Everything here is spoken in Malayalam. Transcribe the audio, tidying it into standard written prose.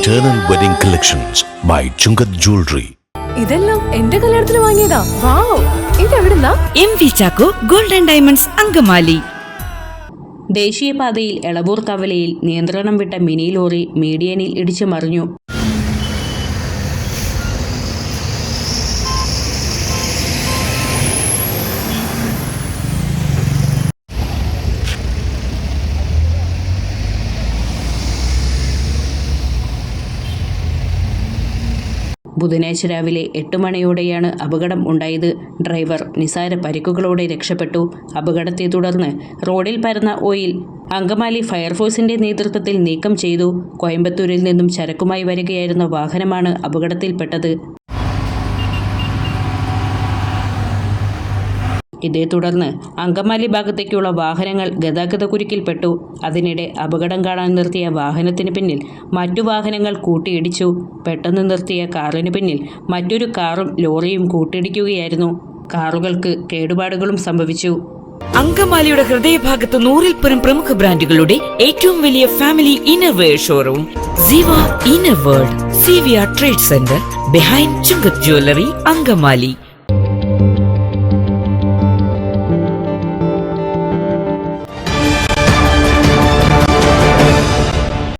Eternal Wedding Collections by Chungat Jewelry. ഇതെല്ലാം എന്റെ കല്യാണത്തിന് വാങ്ങിയതാ. വാവ്, ഇതെവിടുന്നാ? MV Chacko golden diamonds Angamaly. ദേശീയപാതയിൽ എളവൂർ കവലയിൽ നിയന്ത്രണം വിട്ട മിനി ലോറി മീഡിയനിൽ ഇടിച്ചു മറിഞ്ഞു. ബുധനാഴ്ച രാവിലെ 8 മണിയോടെയാണ് അപകടം ഉണ്ടായത്. ഡ്രൈവർ നിസാര പരിക്കുകളോടെ രക്ഷപ്പെട്ടു. അപകടത്തെ തുടർന്ന് റോഡിൽ പരന്ന ഓയിൽ അങ്കമാലി ഫയർഫോഴ്സിന്റെ നേതൃത്വത്തിൽ നീക്കം ചെയ്തു. കോയമ്പത്തൂരിൽ നിന്നും ചരക്കുമായി വരികയായിരുന്ന വാഹനമാണ് അപകടത്തിൽപ്പെട്ടത്. ഇതേ തുടർന്ന് അങ്കമാലി ഭാഗത്തേക്കുള്ള വാഹനങ്ങൾ ഗതാഗതക്കുരുക്കിൽപ്പെട്ടു. അതിനിടെ അപകടം കാണാൻ നിർത്തിയ വാഹനത്തിന് പിന്നിൽ മറ്റു വാഹനങ്ങൾ കൂട്ടിയിടിച്ചു. പെട്ടെന്ന് നിർത്തിയ കാറിന് പിന്നിൽ മറ്റൊരു കാറും ലോറിയും കൂട്ടിയിടിക്കുകയായിരുന്നു. കാറുകൾക്ക് കേടുപാടുകളും സംഭവിച്ചു. അങ്കമാലിയുടെ ഹൃദയഭാഗത്ത് 100-ൽ പരം പ്രമുഖ ബ്രാൻഡുകളുടെ ഏറ്റവും വലിയ family innerwear showroom Siva inner world, CVR trade centre, behind Chungath jewellery, Angamaly.